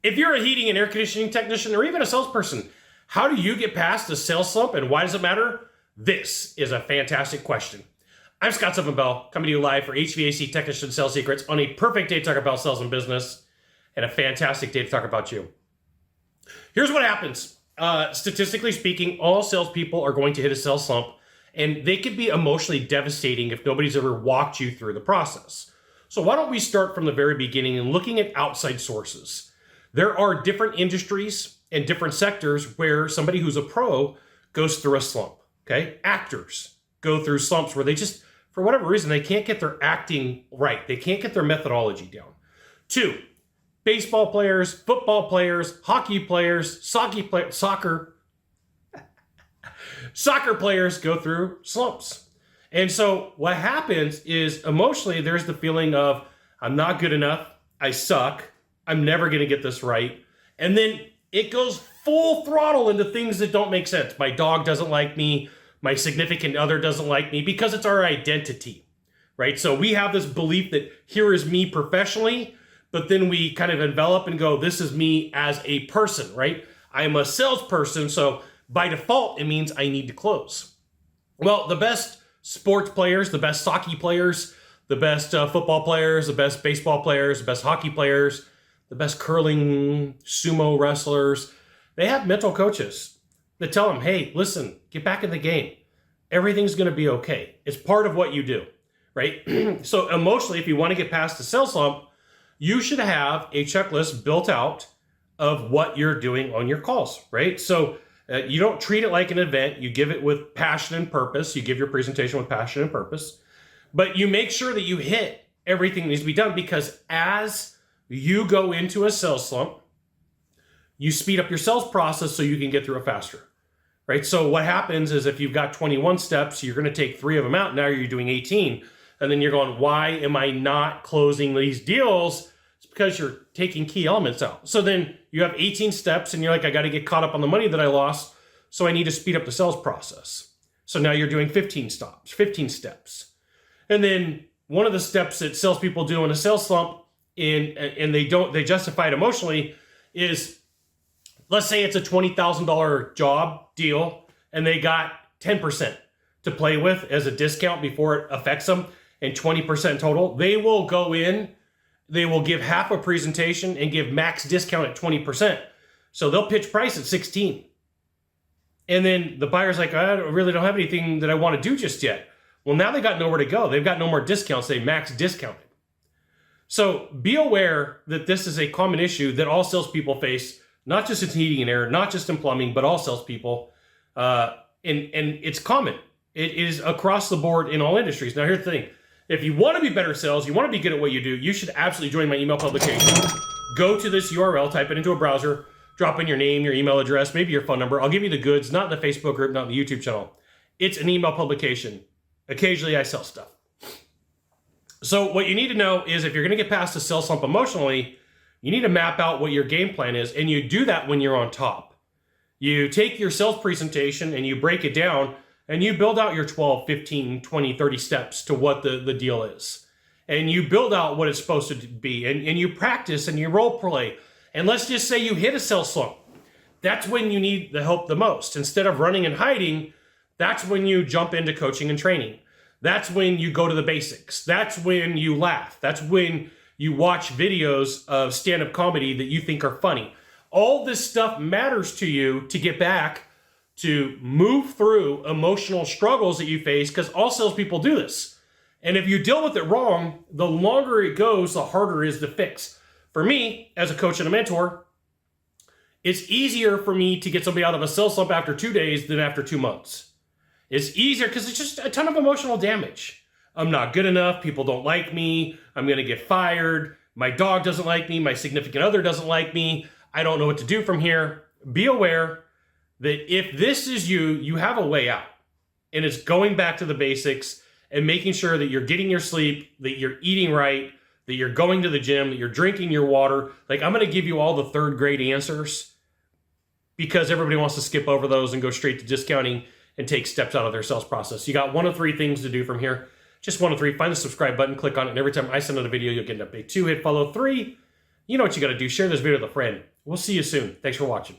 If you're a heating and air conditioning technician or even a salesperson, how do you get past the sales slump and why does it matter? This is a fantastic question. I'm Scott Bell, coming to you live for HVAC Technician Sales Secrets on a perfect day to talk about sales and business and a fantastic day to talk about you. Here's what happens. Statistically speaking, all salespeople are going to hit a sales slump, and they can be emotionally devastating if nobody's ever walked you through the process. So why don't we start from the very beginning and looking at outside sources? There are different industries and different sectors where somebody who's a pro goes through a slump, okay? Actors go through slumps where they just, for whatever reason, they can't get their acting right. They can't get their methodology down. 2, baseball players, football players, hockey players, soccer players go through slumps. And so what happens is emotionally, there's the feeling of, I'm not good enough, I suck, I'm never going to get this right. And then it goes full throttle into things that don't make sense. My dog doesn't like me. My significant other doesn't like me, because it's our identity, right? So we have this belief that here is me professionally, but then we kind of envelop and go, this is me as a person, right? I am a salesperson, so by default, it means I need to close. Well, the best sports players, the best hockey players, the best football players, the best baseball players, the best hockey players, the best curling, sumo wrestlers, they have mental coaches that tell them, hey, listen, get back in the game. Everything's going to be okay. It's part of what you do, right? So emotionally, if you want to get past the sales slump, you should have a checklist built out of what you're doing on your calls, right? So you don't treat it like an event. You give it with passion and purpose. You give your presentation with passion and purpose, but you make sure that you hit everything that needs to be done, because as you go into a sales slump, you speed up your sales process so you can get through it faster, right? So what happens is if you've got 21 steps, you're going to take 3 of them out. Now you're doing 18. And then you're going, why am I not closing these deals? It's because you're taking key elements out. So then you have 18 steps and you're like, I got to get caught up on the money that I lost, so I need to speed up the sales process. So now you're doing 15 steps. And then one of the steps that salespeople do in a sales slump, and they justify it emotionally, is, let's say it's a $20,000 job deal and they got 10% to play with as a discount before it affects them, and 20% total. They will go in, they will give half a presentation and give max discount at 20%. So they'll pitch price at 16. And then the buyer's like, I really don't have anything that I want to do just yet. Well, now they got nowhere to go. They've got no more discounts. They max discounted. So be aware that this is a common issue that all salespeople face, not just in heating and air, not just in plumbing, but all salespeople. And it's common. It is across the board in all industries. Now, here's the thing. If you want to be better at sales, you want to be good at what you do, you should absolutely join my email publication. Go to this URL, type it into a browser, drop in your name, your email address, maybe your phone number. I'll give you the goods, not in the Facebook group, not in the YouTube channel. It's an email publication. Occasionally, I sell stuff. So what you need to know is, if you're going to get past the sales slump emotionally, you need to map out what your game plan is, and you do that when you're on top. You take your sales presentation and you break it down, and you build out your 12, 15, 20, 30 steps to what the deal is. And you build out what it's supposed to be, and you practice and you role play. And let's just say you hit a sales slump. That's when you need the help the most. Instead of running and hiding, that's when you jump into coaching and training. That's when you go to the basics. That's when you laugh. That's when you watch videos of stand-up comedy that you think are funny. All this stuff matters to you to get back to move through emotional struggles that you face, because all salespeople do this. And if you deal with it wrong, the longer it goes, the harder it is to fix. For me, as a coach and a mentor, it's easier for me to get somebody out of a sales slump after 2 days than after 2 months. It's easier because it's just a ton of emotional damage. I'm not good enough. People don't like me. I'm going to get fired. My dog doesn't like me. My significant other doesn't like me. I don't know what to do from here. Be aware that if this is you, you have a way out. And it's going back to the basics and making sure that you're getting your sleep, that you're eating right, that you're going to the gym, that you're drinking your water. Like, I'm going to give you all the 3rd grade answers, because everybody wants to skip over those and go straight to discounting and take steps out of their sales process. You got 1 of 3 things to do from here. Just 1 of 3. Find the subscribe button, click on it, and every time I send out a video, you'll get an update. 2, hit follow. 3, you know what you got to do. Share this video with a friend. We'll see you soon. Thanks for watching.